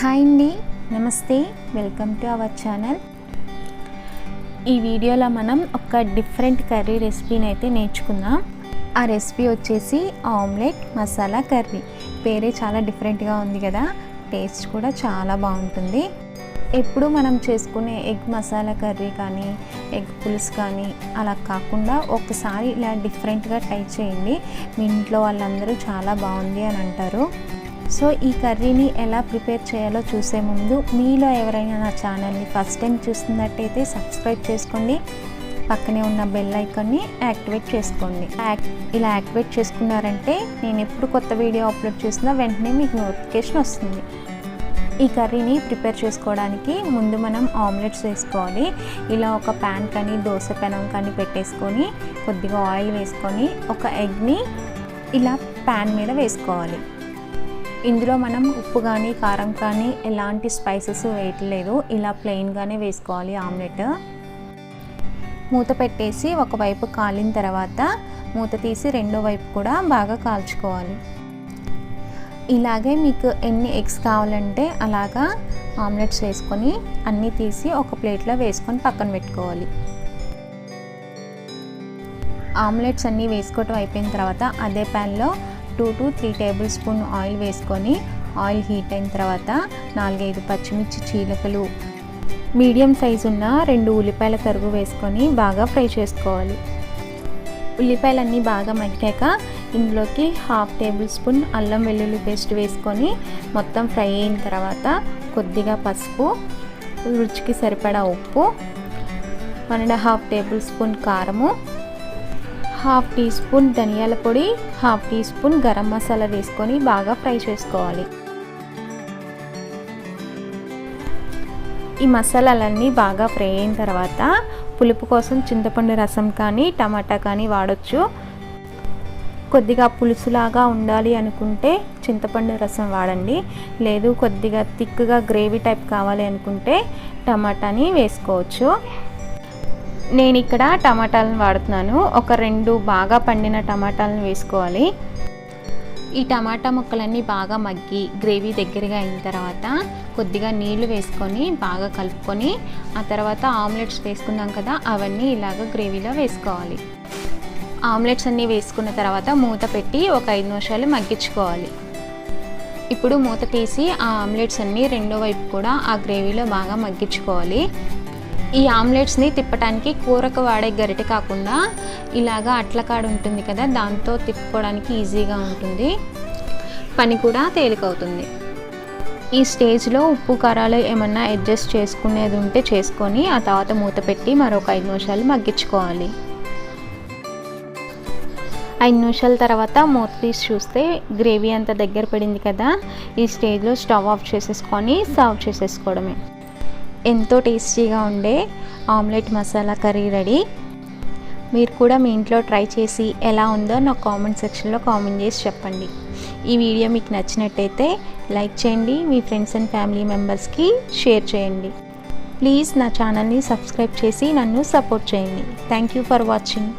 Hi అండి, నమస్తే, welcome to our channel. ఈ వీడియోలో మనం ఒక డిఫరెంట్ కర్రీ రెసిపీని అయితే నేర్చుకుందాం. ఆ రెసిపీ వచ్చేసి ఆమ్లెట్ మసాలా కర్రీ. పేరే చాలా డిఫరెంట్గా ఉంది కదా, టేస్ట్ కూడా చాలా బాగుంటుంది. ఎప్పుడు మనం చేసుకునే ఎగ్ మసాలా కర్రీ కానీ ఎగ్ పులుసు కానీ అలా కాకుండా ఒకసారి ఇలా డిఫరెంట్గా ట్రై చేయండి. మీ ఇంట్లో వాళ్ళందరూ చాలా బాగుంది అని అంటారు. సో ఈ కర్రీని ఎలా ప్రిపేర్ చేయాలో చూసే ముందు మీలో ఎవరైనా నా ఛానల్ని ఫస్ట్ టైం చూస్తున్నట్టయితే సబ్స్క్రైబ్ చేసుకోండి. పక్కనే ఉన్న బెల్ ఐకాన్ని యాక్టివేట్ చేసుకోండి. ఇలా యాక్టివేట్ చేసుకున్నారంటే నేను ఎప్పుడు కొత్త వీడియో అప్లోడ్ చేసినా వెంటనే మీకు నోటిఫికేషన్ వస్తుంది. ఈ కర్రీని ప్రిపేర్ చేసుకోవడానికి ముందు మనం ఆమ్లెట్స్ వేసుకోవాలి. ఇలా ఒక ప్యాన్ కానీ దోశ పెనం కానీ పెట్టేసుకొని కొద్దిగా ఆయిల్ వేసుకొని ఒక ఎగ్ని ఇలా ప్యాన్ మీద వేసుకోవాలి. ఇందులో మనం ఉప్పు కానీ కారం కానీ ఎలాంటి స్పైసెస్ వేయట్లేదు, ఇలా ప్లెయిన్గానే వేసుకోవాలి ఆమ్లెట్. మూత పెట్టేసి ఒకవైపు కాలిన తర్వాత మూత తీసి రెండో వైపు కూడా బాగా కాల్చుకోవాలి. ఇలాగే మీకు ఎన్ని ఎగ్స్ కావాలంటే అలాగా ఆమ్లెట్స్ వేసుకొని అన్నీ తీసి ఒక ప్లేట్లో వేసుకొని పక్కన పెట్టుకోవాలి. ఆమ్లెట్స్ అన్నీ వేసుకోవటం అయిపోయిన తర్వాత అదే ప్యాన్లో 2 to 3 టేబుల్ స్పూన్ ఆయిల్ వేసుకొని ఆయిల్ హీట్ అయిన తర్వాత 4-5 పచ్చిమిర్చి చీలికలు, మీడియం సైజు ఉన్న 2 ఉల్లిపాయల తరుగు వేసుకొని బాగా ఫ్రై చేసుకోవాలి. ఉల్లిపాయలన్నీ బాగా మగ్గాక ఇందులోకి 1/2 టేబుల్ స్పూన్ అల్లం వెల్లుల్లి పేస్ట్ వేసుకొని మొత్తం ఫ్రై అయిన తర్వాత కొద్దిగా పసుపు, రుచికి సరిపడా ఉప్పు, 1.5 టేబుల్ స్పూన్ కారము, 1/2 టీ స్పూన్ ధనియాల పొడి, 1/2 టీ స్పూన్ గరం మసాలా వేసుకొని బాగా ఫ్రై చేసుకోవాలి. ఈ మసాలాలన్నీ బాగా ఫ్రై అయిన తర్వాత పులుపు కోసం చింతపండు రసం కానీ టమాటా కానీ వాడచ్చు. కొద్దిగా పులుసులాగా ఉండాలి అనుకుంటే చింతపండు రసం వాడండి, లేదు కొద్దిగా థిక్గా గ్రేవీ టైప్ కావాలి అనుకుంటే టమాటాని వేసుకోవచ్చు. నేను ఇక్కడ టమాటాలను వాడుతున్నాను. ఒక 2 బాగా పండిన టమాటాలను వేసుకోవాలి. ఈ టమాటా ముక్కలన్నీ బాగా మగ్గి గ్రేవీ దగ్గరగా అయిన తర్వాత కొద్దిగా నీళ్లు వేసుకొని బాగా కలుపుకొని ఆ తర్వాత ఆమ్లెట్స్ వేసుకున్నాం కదా, అవన్నీ ఇలాగ గ్రేవీలో వేసుకోవాలి. ఆమ్లెట్స్ అన్నీ వేసుకున్న తర్వాత మూత పెట్టి ఒక 5 నిమిషాలు మగ్గించుకోవాలి. ఇప్పుడు మూత తీసి ఆ ఆమ్లెట్స్ అన్నీ రెండో వైపు కూడా ఆ గ్రేవీలో బాగా మగ్గించుకోవాలి. ఈ ఆమ్లెట్స్ని తిప్పడానికి కూరకు వాడే గరిటె కాకుండా ఇలాగా అట్లకాడ ఉంటుంది కదా, దాంతో తిప్పుకోవడానికి ఈజీగా ఉంటుంది, పని కూడా తేలికవుతుంది. ఈ స్టేజ్లో ఉప్పు కారాలు ఏమన్నా అడ్జస్ట్ చేసుకునేది ఉంటే చేసుకొని ఆ తర్వాత మూత పెట్టి మరొక 5 నిమిషాలు మగ్గించుకోవాలి. 5 నిమిషాల తర్వాత మూత తీసి చూస్తే గ్రేవీ అంతా దగ్గర పడింది కదా, ఈ స్టేజ్లో స్టవ్ ఆఫ్ చేసేసుకొని సర్వ్ చేసేసుకోవడమే. ఎంతో టేస్టీగా ఉండే ఆమ్లెట్ మసాలా కర్రీ రెడీ. మీరు కూడా మీ ఇంట్లో ట్రై చేసి ఎలా ఉందో నాకు కామెంట్ సెక్షన్లో కామెంట్ చేసి చెప్పండి. ఈ వీడియో మీకు నచ్చినట్టయితే లైక్ చేయండి, మీ ఫ్రెండ్స్ అండ్ ఫ్యామిలీ మెంబర్స్కి షేర్ చేయండి. ప్లీజ్ నా ఛానల్ని సబ్స్క్రైబ్ చేసి నన్ను సపోర్ట్ చేయండి. Thank you for watching.